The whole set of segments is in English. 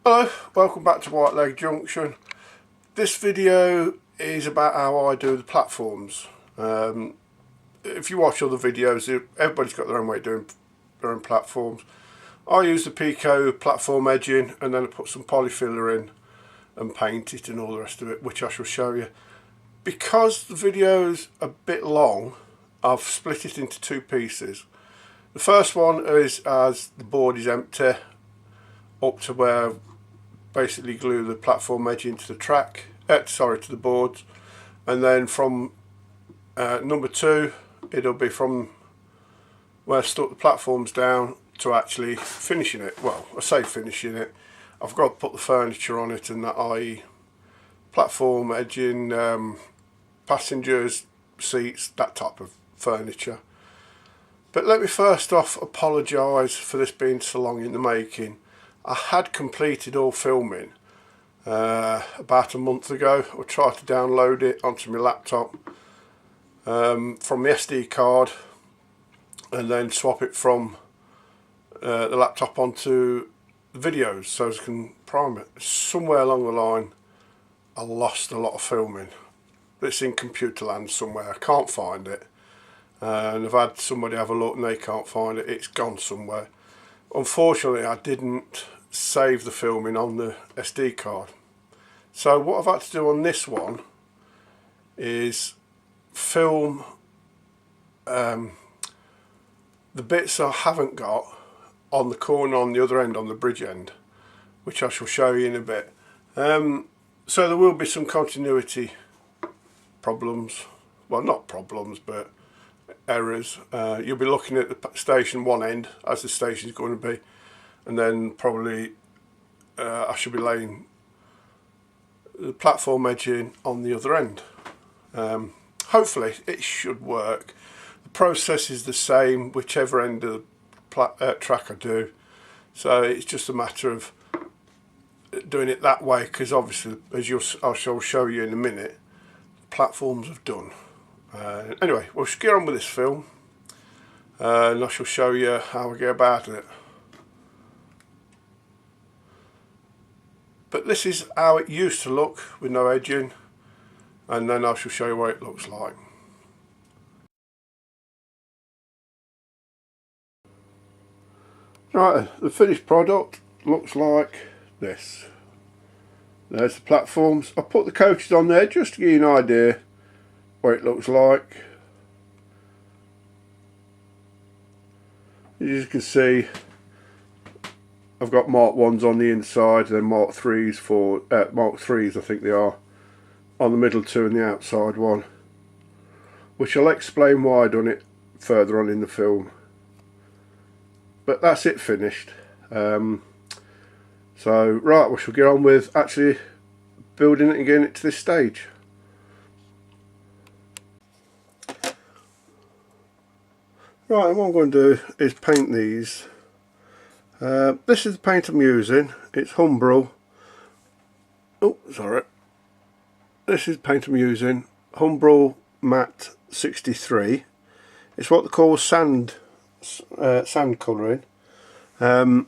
Hello, welcome back to Whitelegg Junction. This video is about how I do the platforms. If you watch other videos, everybody's got their own way of doing their own platforms. I use the peco platform edging and then I put some polyfiller in and paint it and all the rest of it, which I shall show you. Because the video's a bit long, I've split it into two pieces. The first one is as the board is empty up to where I've basically glue the platform edge into the track, to the boards, and then from number two it'll be from where I stuck the platforms down to actually finishing it. Well, I say finishing it, I've got to put the furniture on it and that, i.e. platform edging, passengers, seats, that type of furniture. But let me first off apologise for this being so long in the making. I had completed all filming about a month ago. I tried to download it onto my laptop from the SD card and then swap it from the laptop onto the videos so I can prime it. Somewhere along the line I lost a lot of filming. It's in computer land somewhere, I can't find it, and I've had somebody have a look and they can't find it. It's gone somewhere. Unfortunately I didn't save the filming on the SD card, so what I've had to do on this one is film the bits I haven't got on the corner on the other end, on the bridge end, which I shall show you in a bit. So there will be some continuity problems, well, not problems but errors. You'll be looking at the station one end as the station's going to be, and then probably I should be laying the platform edging on the other end. Hopefully it should work. The process is the same whichever end of the track I do, so it's just a matter of doing it that way, because obviously, as I shall show you in a minute, the platforms have done. Anyway, we'll get on with this film and I shall show you how I go about it. But this is how it used to look with no edging, and then I shall show you what it looks like. Right, the finished product looks like this. There's the platforms. I put the coaches on there just to give you an idea what it looks like. As you can see, I've got Mark 1s on the inside, and then Mark 3s for Mark 3s I think they are, on the middle two and the outside one, which I'll explain why I've done it further on in the film. But that's it finished. So right, we shall get on with actually building it and getting it to this stage. Right, and what I'm going to do is paint these. This is the paint I'm using. It's Humbrol. Oh, sorry. This is the paint I'm using. Humbrol Matte 63. It's what they call sand colouring. You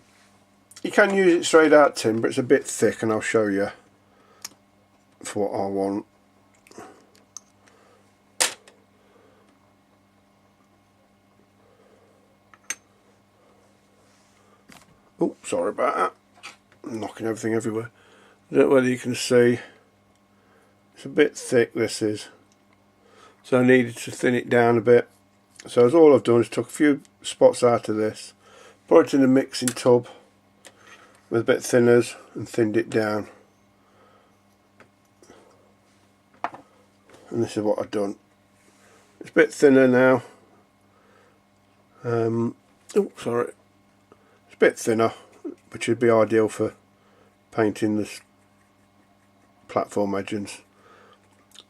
can use it straight out tin, but it's a bit thick, and I'll show you for what I want. Oh, sorry about that. I'm knocking everything everywhere. I don't know whether you can see. It's a bit thick, this is. So I needed to thin it down a bit. So that's all I've done is took a few spots out of this, put it in a mixing tub with a bit of thinners and thinned it down. And this is what I've done. It's a bit thinner now. Oh, sorry. It's a bit thinner, which would be ideal for painting this platform edgings.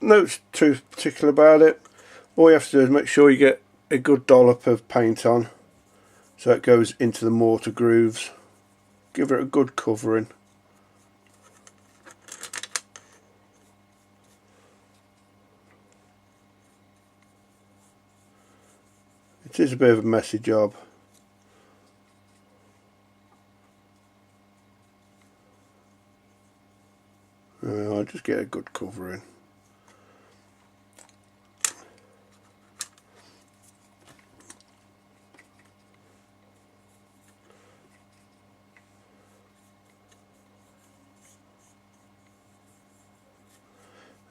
Nothing too particular about it. All you have to do is make sure you get a good dollop of paint on so it goes into the mortar grooves. Give it a good covering. It is a bit of a messy job. get a good covering.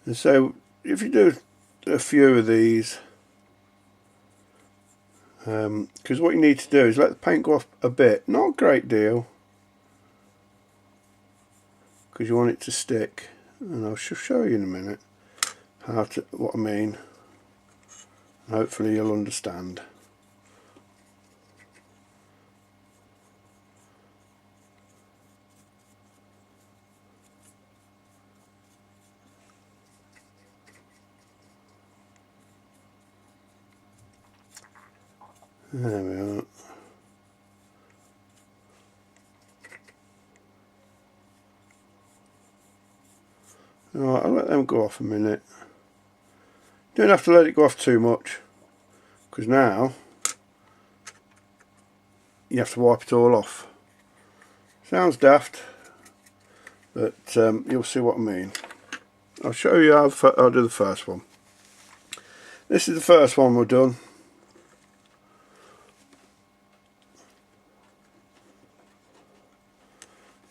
And so if you do a few of these, because what you need to do is let the paint go off a bit, not a great deal, because you want it to stick, and I'll show you in a minute what I mean, and hopefully you'll understand. There we are. Alright, I'll let them go off a minute. Don't have to let it go off too much, because now you have to wipe it all off. Sounds daft, but you'll see what I mean. I'll show you how I'll do the first one. This is the first one we've done.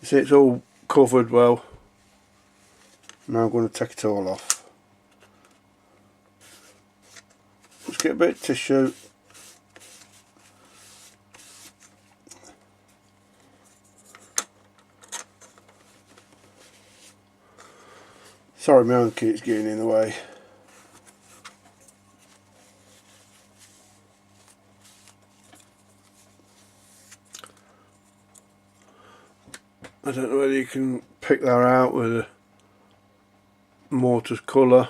You see it's all covered well. Now I'm going to take it all off. Just get a bit of tissue. Sorry, my own kit's getting in the way. I don't know whether you can pick that out with a mortar's colour,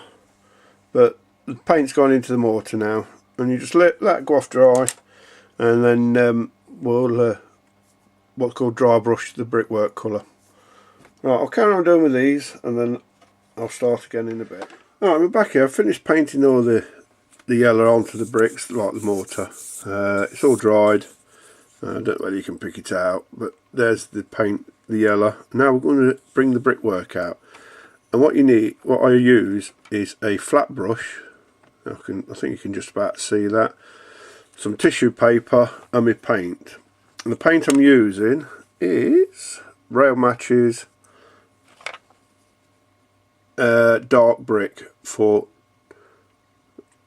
but the paint's gone into the mortar now, and you just let that go off dry, and then we'll what's called dry brush the brickwork colour. Right, I'll carry on doing with these, and then I'll start again in a bit. Alright, we're back here. I've finished painting all the yellow onto the bricks, like the mortar. It's all dried. I don't know whether you can pick it out, but there's the paint, the yellow. Now we're going to bring the brickwork out, and what I use is a flat brush. I think you can just about see that. Some tissue paper and my paint. And the paint I'm using is Rail Matches dark brick for.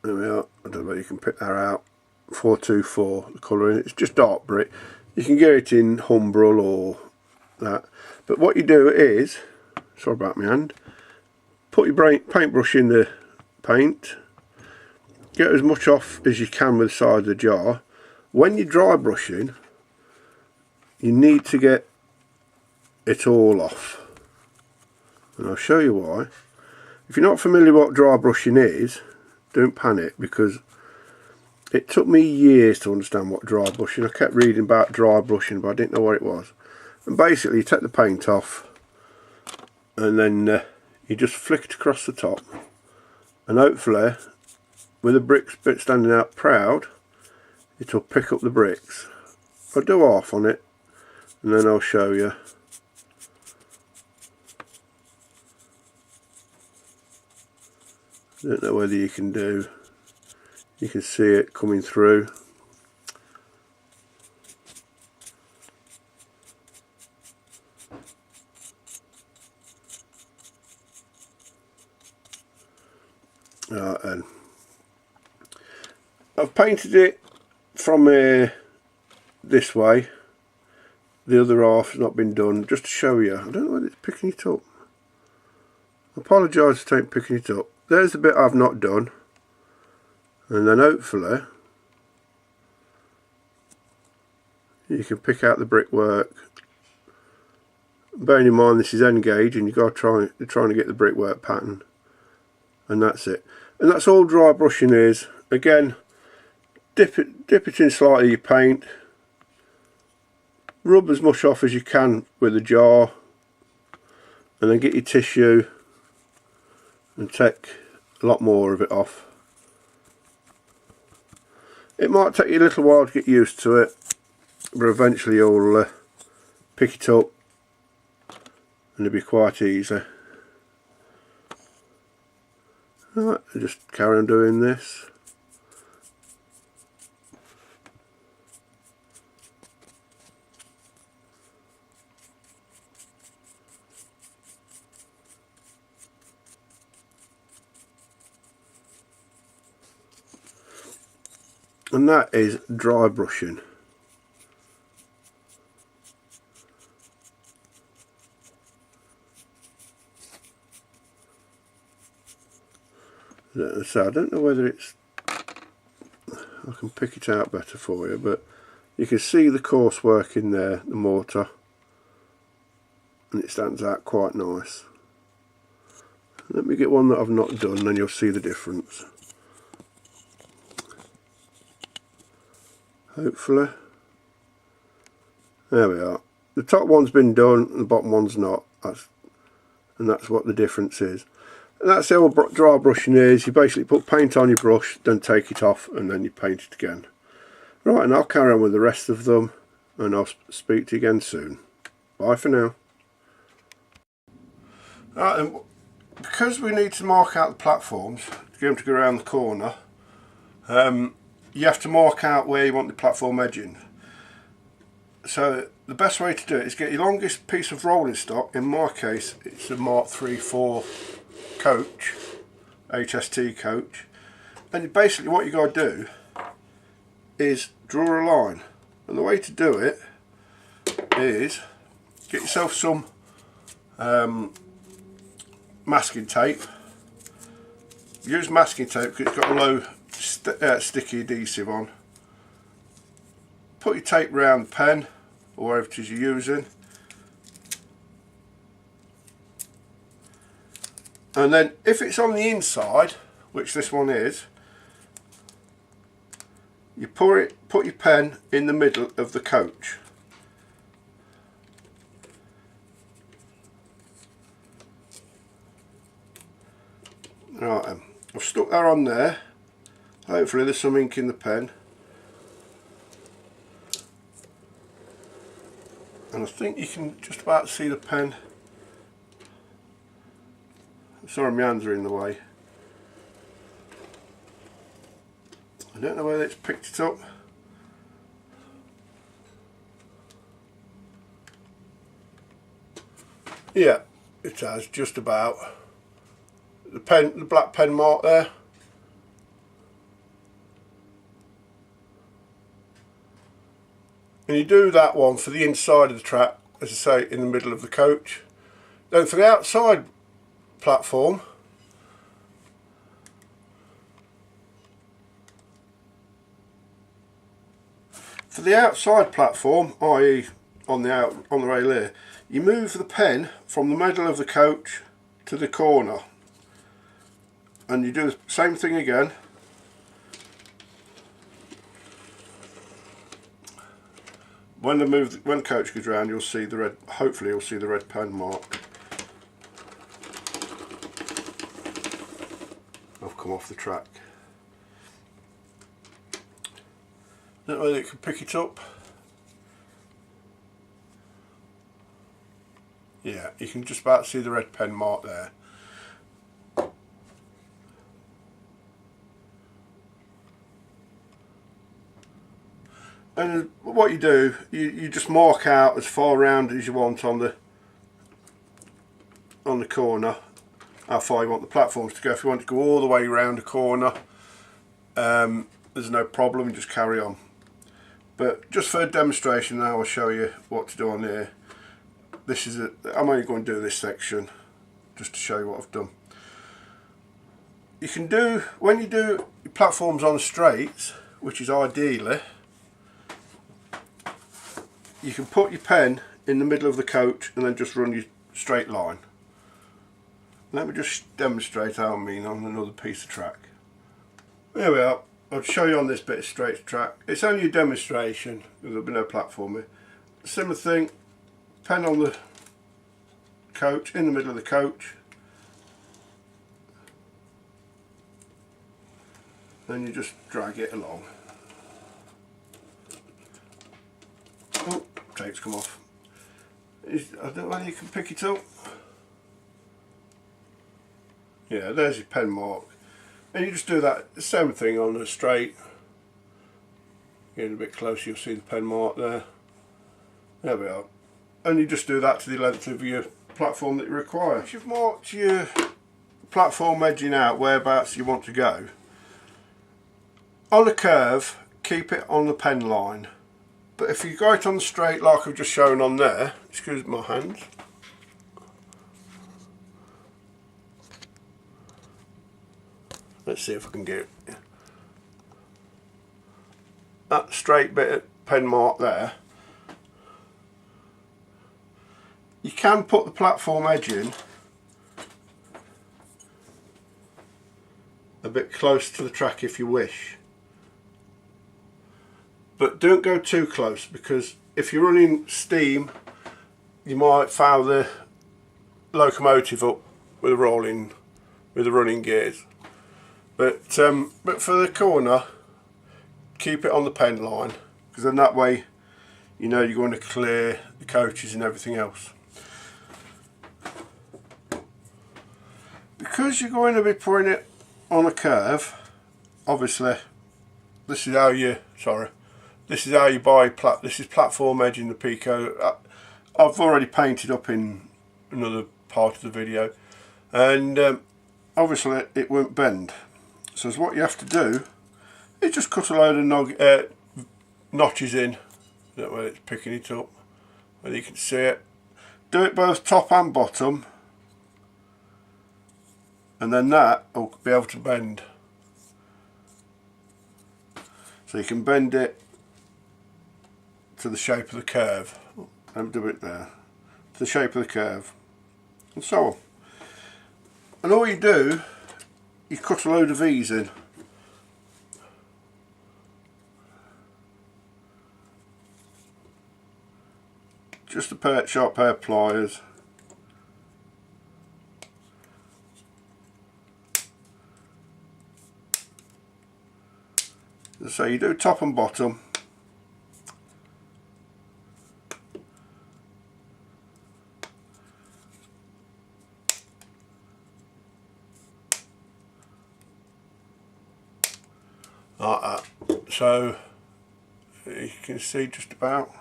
There we are. I don't know whether you can pick that out. 424, the colour in it. It's just dark brick. You can get it in Humbrol or that. But what you do is, sorry about my hand, put your paintbrush in the paint, get as much off as you can with the side of the jar. When you're dry brushing, you need to get it all off. And I'll show you why. If you're not familiar with what dry brushing is, don't panic, because it took me years to understand what dry brushing. I kept reading about dry brushing, but I didn't know what it was. And basically you take the paint off, and then you just flick it across the top, and hopefully with the bricks bit standing out proud, it'll pick up the bricks. I'll do half on it, and then I'll show you. I don't know whether you can see it coming through. Right then. I've painted it from this way. The other half has not been done, just to show you. I don't know whether it's picking it up. I apologise for not picking it up. There's the bit I've not done. And then hopefully you can pick out the brickwork. Bearing in mind this is end gauge, and you've got to trying to get the brickwork pattern. And that's it. And that's all dry brushing is. Again, dip it in slightly your paint. Rub as much off as you can with the jar. And then get your tissue and take a lot more of it off. It might take you a little while to get used to it, but eventually you'll pick it up and it'll be quite easy. Right, just carry on doing this. And that is dry brushing. So I don't know whether it's, I can pick it out better for you, but you can see the coarse work in there, the mortar, and it stands out quite nice. Let me get one that I've not done, then you'll see the difference. Hopefully. There we are. The top one's been done and the bottom one's not. And that's what the difference is. And that's how dry brushing is. You basically put paint on your brush, then take it off, and then you paint it again. Right, and I'll carry on with the rest of them, and I'll speak to you again soon. Bye for now. Right, and because we need to mark out the platforms to get them to go around the corner, you have to mark out where you want the platform edging. So the best way to do it is get your longest piece of rolling stock. In my case, it's a Mark 3/4 coach, HST coach, and basically what you got to do is draw a line. And the way to do it is get yourself some masking tape. Use masking tape because it's got a low sticky adhesive on. Put your tape around the pen or whatever it is you're using, and then if it's on the inside, which this one is, you put your pen in the middle of the coach. Right, I've stuck that on there. Hopefully there's some ink in the pen. And I think you can just about see the pen. Sorry, my hands are in the way. I don't know whether it's picked it up. Yeah, it has just about. The black pen mark there. And you do that one for the inside of the track, as I say, in the middle of the coach. Then for the outside platform, i.e. on the rail here, you move the pen from the middle of the coach to the corner, and you do the same thing again. When the coach goes round, you'll see the red. Hopefully, you'll see the red pen mark. I've come off the track. Don't know whether it can pick it up. Yeah, you can just about see the red pen mark there. And what you do, you just mark out as far round as you want on the corner, how far you want the platforms to go. If you want to go all the way around the corner, there's no problem, you just carry on. But just for a demonstration now, I'll show you what to do on here. I'm only going to do this section just to show you what I've done. You can do, when you do your platforms on the straights, which is ideally, you can put your pen in the middle of the coach and then just run your straight line. Let me just demonstrate how I mean on another piece of track. There we are. I'll show you on this bit of straight track. It's only a demonstration, there'll be no platform here. Similar thing, pen on the coach, in the middle of the coach. Then you just drag it along. Oh, tape's come off. I don't know whether you can pick it up. Yeah, there's your pen mark. And you just do that, the same thing on the straight. Getting a bit closer, you'll see the pen mark there. There we are. And you just do that to the length of your platform that you require. Once you've marked your platform edging out whereabouts you want to go, on a curve, keep it on the pen line. But if you go it on the straight like I've just shown on there, excuse my hands. Let's see if I can get it. That straight bit of pen mark there. You can put the platform edge in a bit close to the track if you wish. But don't go too close, because if you're running steam, you might foul the locomotive up with the running gears. But for the corner, keep it on the pen line, because then that way you know you're going to clear the coaches and everything else. Because you're going to be putting it on a curve, obviously this is how you buy this is platform edging the peco. I've already painted up in another part of the video, and obviously it won't bend. So what you have to do is just cut a load of notches in. That way it's picking it up, whether you can see it. Do it both top and bottom, and then that will be able to bend. So you can bend it to the shape of the curve. Let me do it there. To the shape of the curve, and so on. And all you do, you cut a load of V's in. Just a sharp pair of pliers. So you do top and bottom. Like that. So you can see just about.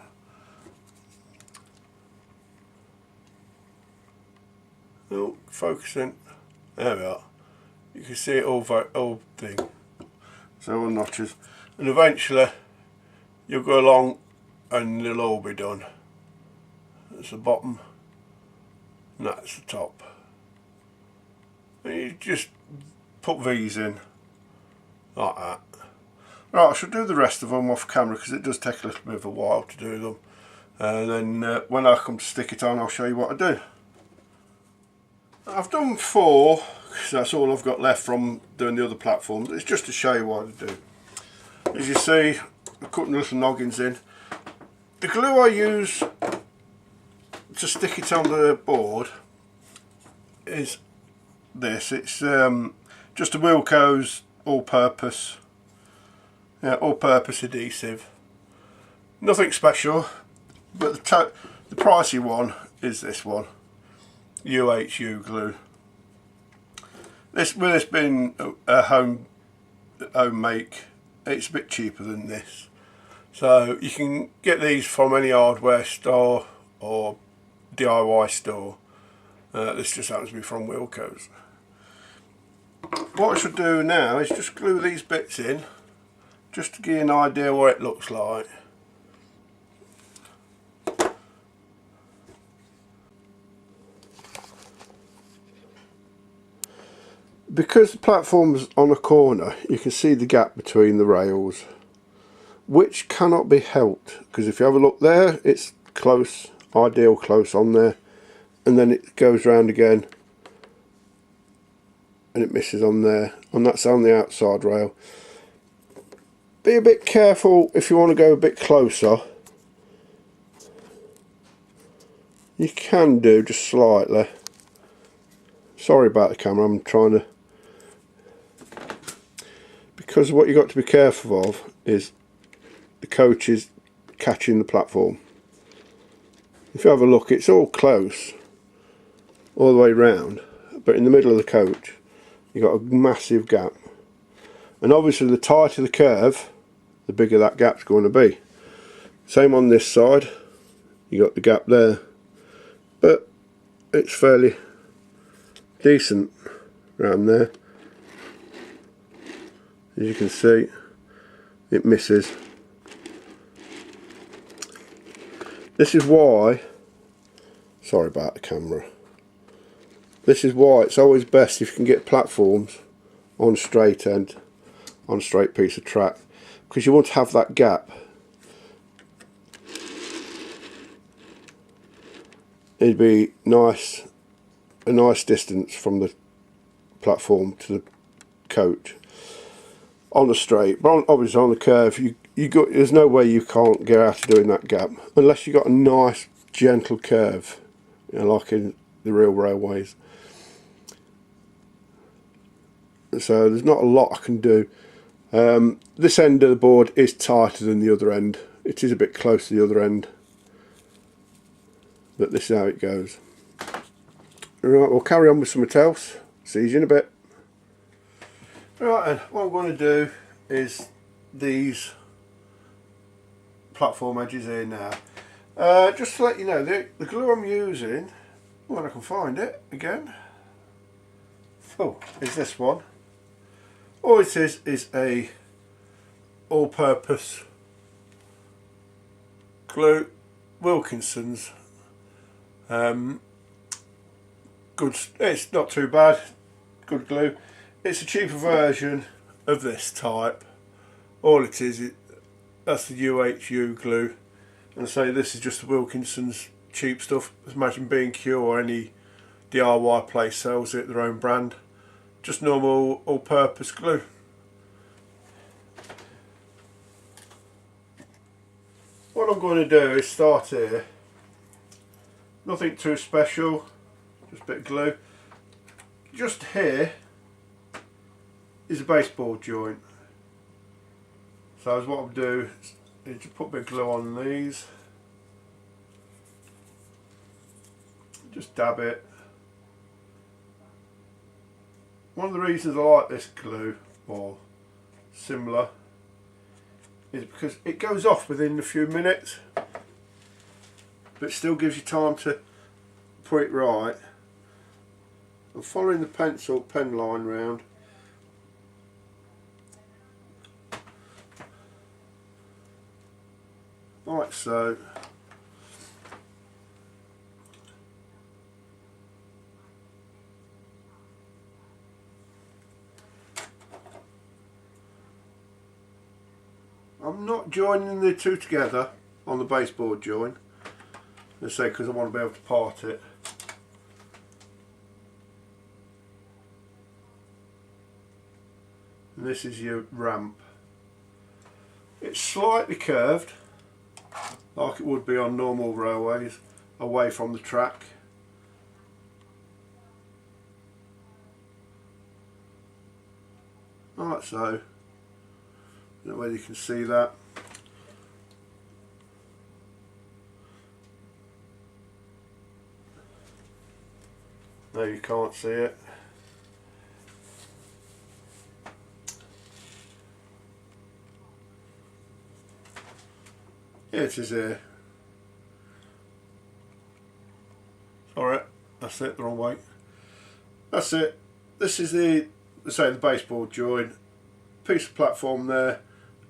Oh, focusing. There we are. You can see it all thing. So all notches, and eventually you'll go along and they'll all be done. That's the bottom, and that's the top. And you just put V's in like that. Right, I should do the rest of them off camera because it does take a little bit of a while to do them, and then when I come to stick it on, I'll show you what I do. I've done 4 because that's all I've got left from doing the other platforms. It's just to show you what I do. As you see, I'm cutting little noggins in. The glue I use to stick it on the board is this. It's just a Wilko's all-purpose adhesive. Nothing special, but the pricey one is this one. UHU glue. With this being a home make, it's a bit cheaper than this. So you can get these from any hardware store or DIY store. This just happens to be from Wilko's. What I should do now is just glue these bits in, just to give you an idea what it looks like. Because the platform's on a corner, you can see the gap between the rails, which cannot be helped, because if you have a look there, it's close, ideal close on there, and then it goes round again and it misses on there, and that's on the outside rail. Be a bit careful if you want to go a bit closer. You can do just slightly. Sorry about the camera, I'm trying to, because what you've got to be careful of is the coaches catching the platform. If you have a look, it's all close all the way round, but in the middle of the coach you've got a massive gap. and obviously the tighter the curve, the bigger that gap's going to be. Same on this side, you got the gap there, but it's fairly decent around there. As you can see, it misses. This is why, sorry about the camera, this is why it's always best if you can get platforms on straight end, on a straight piece of track, because you want to have that gap. It'd be nice, a nice distance from the platform to the coach on the straight, but obviously on the curve there's no way you can't get out of doing that gap unless you got a nice gentle curve, you know, like in the real railways. So there's not a lot I can do. This end of the board is tighter than the other end. It is a bit close to the other end, but this is how it goes. Right, we'll carry on with something else. See you in a bit. Right, and what I'm going to do is these platform edges here now. Just to let you know, the glue I'm using, when I can find it again, is this one. All it is a all-purpose glue, Wilkinson's. Good, it's not too bad, good glue. It's a cheaper version of this type. All it is, that's the UHU glue, and I say this is just the Wilkinson's cheap stuff. Imagine B&Q or any DIY place sells it, their own brand. Just normal all-purpose glue. What I'm going to do is start here. Nothing too special, just a bit of glue. Just here is a baseboard joint. So what I'll do is just put a bit of glue on these. Just dab it. One of the reasons I like this glue, or similar, is because it goes off within a few minutes, but still gives you time to put it right. I'm following the pen line round. Like so. I'm not joining the two together on the baseboard joint, let's say, because I want to be able to part it. And this is your ramp. It's slightly curved, like it would be on normal railways, away from the track. Like so. I don't know whether you can see that. No, you can't see it. Yeah, it is here. Alright, that's it, the wrong way. That's it. This is the baseboard joint, piece of platform there,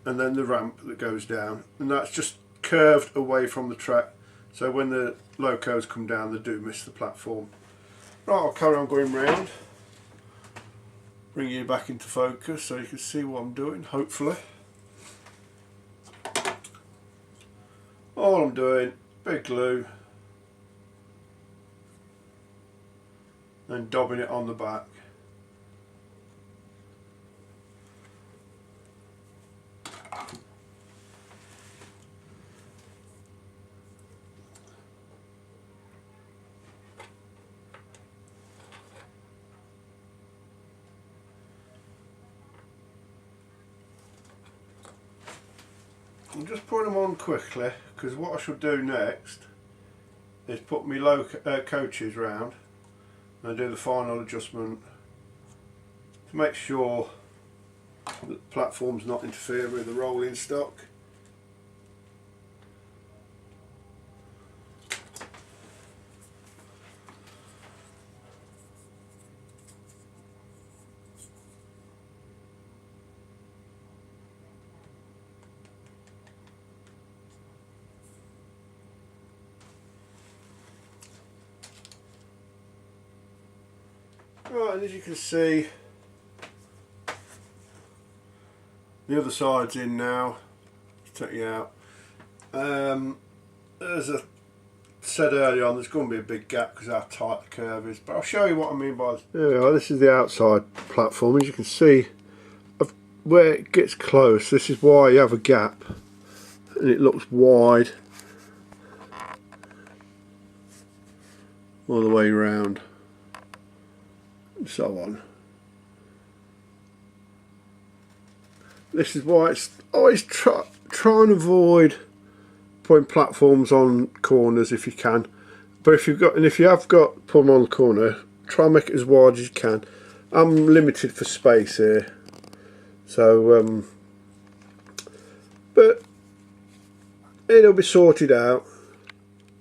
and then the ramp that goes down, and that's just curved away from the track, so when the locos come down they do miss the platform. Right, I'll carry on going round, bring you back into focus so you can see what I'm doing, hopefully. All I'm doing, big glue, and dabbing it on the back. I'm just putting them on quickly because what I should do next is put my low coaches round and do the final adjustment to make sure the platform's not interfering with the rolling stock. Right, and as you can see, the other side's in now. Take it out. As I said earlier on, there's going to be a big gap because of how tight the curve is. But I'll show you what I mean by this. There we are. This is the outside platform. As you can see, where it gets close, this is why you have a gap, and it looks wide all the way around, and so on. This is why it's always try and avoid putting platforms on corners if you can. But if you have got put them on the corner, try and make it as wide as you can. I'm limited for space here, so but it'll be sorted out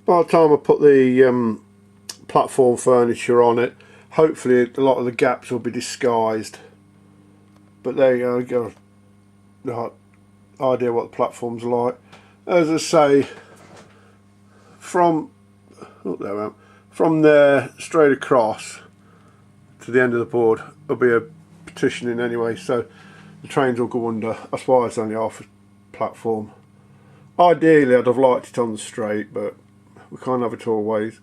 by the time I put the platform furniture on it. Hopefully a lot of the gaps will be disguised. But there you go. The idea what the platform's like. As I say, from there straight across to the end of the board will be a partitioning anyway, so the trains will go under. That's why it's only half a platform. Ideally I'd have liked it on the straight, but we can't have it always.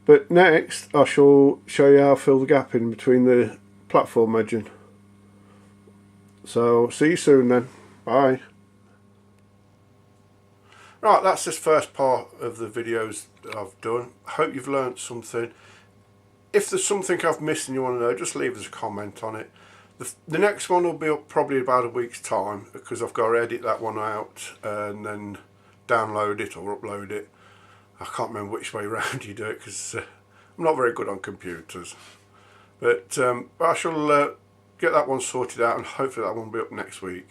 But next I shall show you how I fill the gap in between the platform edging. So see you soon then. Bye. Right, that's this first part of the videos that I've done. I hope you've learnt something. If there's something I've missed and you want to know, just leave us a comment on it. The next one will be up probably about a week's time, because I've got to edit that one out and then download it or upload it. I can't remember which way around you do it, because I'm not very good on computers. But I shall get that one sorted out, and hopefully that one will be up next week.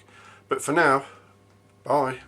But for now, bye.